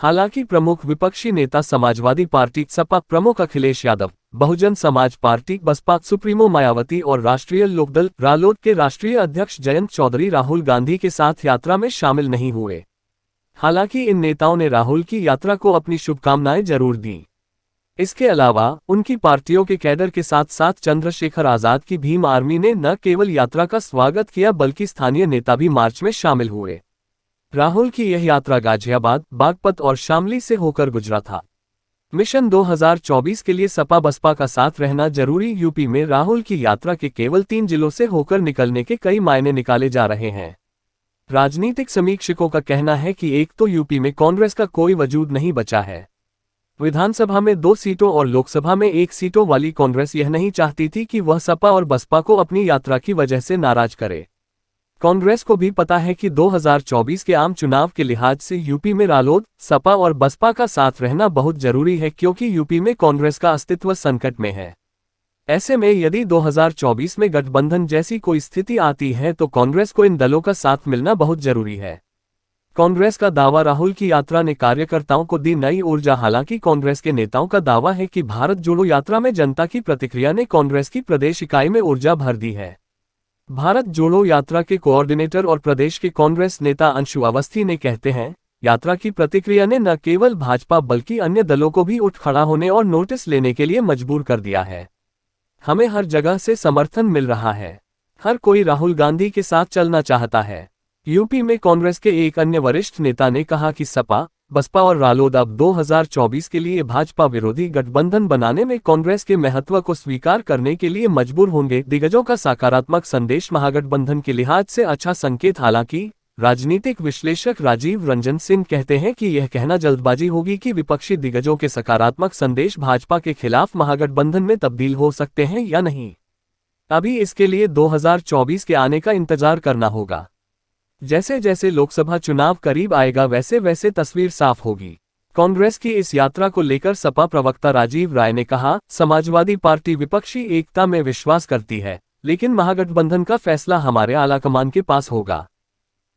हालांकि प्रमुख विपक्षी नेता समाजवादी पार्टी सपा प्रमुख अखिलेश यादव, बहुजन समाज पार्टी बसपा सुप्रीमो मायावती और राष्ट्रीय लोकदल रालोद के राष्ट्रीय अध्यक्ष जयंत चौधरी राहुल गांधी के साथ यात्रा में शामिल नहीं हुए। हालांकि इन नेताओं ने राहुल की यात्रा को अपनी शुभकामनाएं जरूर दी। इसके अलावा उनकी पार्टियों के कैडर के साथ साथ चंद्रशेखर आजाद की भीम आर्मी ने न केवल यात्रा का स्वागत किया बल्कि स्थानीय नेता भी मार्च में शामिल हुए। राहुल की यह यात्रा गाजियाबाद, बागपत और शामली से होकर गुजरा था। मिशन 2024 के लिए सपा बसपा का साथ रहना जरूरी। यूपी में राहुल की यात्रा के केवल 3 जिलों से होकर निकलने के कई मायने निकाले जा रहे हैं। राजनीतिक समीक्षकों का कहना है कि एक तो यूपी में कांग्रेस का कोई वजूद नहीं बचा है। विधानसभा में 2 सीटों और लोकसभा में 1 सीटों वाली कांग्रेस यह नहीं चाहती थी कि वह सपा और बसपा को अपनी यात्रा की वजह से नाराज करे। कांग्रेस को भी पता है कि 2024 के आम चुनाव के लिहाज से यूपी में रालोद, सपा और बसपा का साथ रहना बहुत जरूरी है, क्योंकि यूपी में कांग्रेस का अस्तित्व संकट में है। ऐसे में यदि 2024 में गठबंधन जैसी कोई स्थिति आती है तो कांग्रेस को इन दलों का साथ मिलना बहुत जरूरी है। कांग्रेस का दावा, राहुल की यात्रा ने कार्यकर्ताओं को दी नई ऊर्जा। हालांकि कांग्रेस के नेताओं का दावा है कि भारत जोड़ो यात्रा में जनता की प्रतिक्रिया ने कांग्रेस की प्रदेश इकाई में ऊर्जा भर दी है। भारत जोड़ो यात्रा के कोऑर्डिनेटर और प्रदेश के कांग्रेस नेता अंशु अवस्थी ने कहते हैं, यात्रा की प्रतिक्रिया ने न केवल भाजपा बल्कि अन्य दलों को भी उठ खड़ा होने और नोटिस लेने के लिए मजबूर कर दिया है। हमें हर जगह से समर्थन मिल रहा है। हर कोई राहुल गांधी के साथ चलना चाहता है। यूपी में कांग्रेस के एक अन्य वरिष्ठ नेता ने कहा कि सपा, बसपा और रालोद अब 2024 के लिए भाजपा विरोधी गठबंधन बनाने में कांग्रेस के महत्व को स्वीकार करने के लिए मजबूर होंगे। दिग्गजों का सकारात्मक संदेश महागठबंधन के लिहाज से अच्छा संकेत। हालांकि राजनीतिक विश्लेषक राजीव रंजन सिंह कहते हैं कि यह कहना जल्दबाजी होगी कि विपक्षी दिग्गजों के सकारात्मक संदेश भाजपा के खिलाफ महागठबंधन में तब्दील हो सकते हैं या नहीं। अभी इसके लिए 2024 के आने का इंतजार करना होगा। जैसे जैसे लोकसभा चुनाव करीब आएगा वैसे वैसे तस्वीर साफ होगी। कांग्रेस की इस यात्रा को लेकर सपा प्रवक्ता राजीव राय ने कहा, समाजवादी पार्टी विपक्षी एकता में विश्वास करती है, लेकिन महागठबंधन का फैसला हमारे आलाकमान के पास होगा।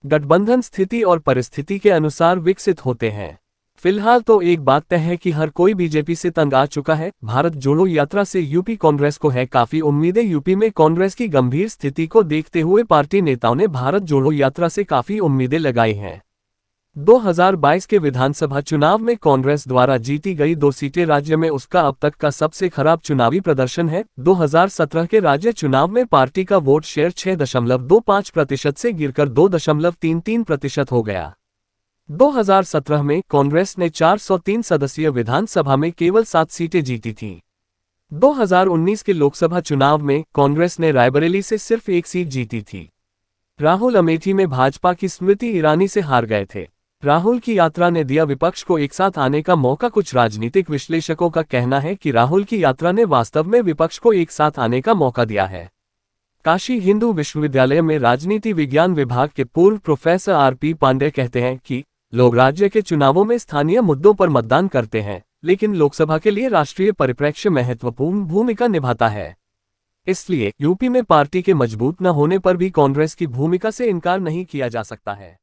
गठबंधन स्थिति और परिस्थिति के अनुसार विकसित होते हैं। फिलहाल तो एक बात तय है कि हर कोई बीजेपी से तंग आ चुका है। भारत जोड़ो यात्रा से यूपी कांग्रेस को है काफी उम्मीदें। यूपी में कांग्रेस की गंभीर स्थिति को देखते हुए पार्टी नेताओं ने भारत जोड़ो यात्रा से काफी उम्मीदें लगाई हैं। 2022 के विधानसभा चुनाव में कांग्रेस द्वारा जीती गई 2 सीटें राज्य में उसका अब तक का सबसे खराब चुनावी प्रदर्शन है। 2017 के राज्य चुनाव में पार्टी का वोट शेयर 6.25% से गिरकर 2.33% हो गया। 2017 में कांग्रेस ने 403 सदस्यीय विधानसभा में केवल 7 सीटें जीती थीं। 2019 के लोकसभा चुनाव में कांग्रेस ने रायबरेली से सिर्फ 1 सीट जीती थी। राहुल अमेठी में भाजपा की स्मृति ईरानी से हार गए थे। राहुल की यात्रा ने दिया विपक्ष को एक साथ आने का मौका। कुछ राजनीतिक विश्लेषकों का कहना है कि राहुल की यात्रा ने वास्तव में विपक्ष को एक साथ आने का मौका दिया है। काशी हिंदू विश्वविद्यालय में राजनीति विज्ञान विभाग के पूर्व प्रोफेसर आर.पी. पांडे कहते हैं कि लोग राज्य के चुनावों में स्थानीय मुद्दों पर मतदान करते हैं, लेकिन लोकसभा के लिए राष्ट्रीय परिप्रेक्ष्य महत्वपूर्ण भूमिका निभाता है। इसलिए यूपी में पार्टी के मजबूत न होने पर भी कांग्रेस की भूमिका से इनकार नहीं किया जा सकता है।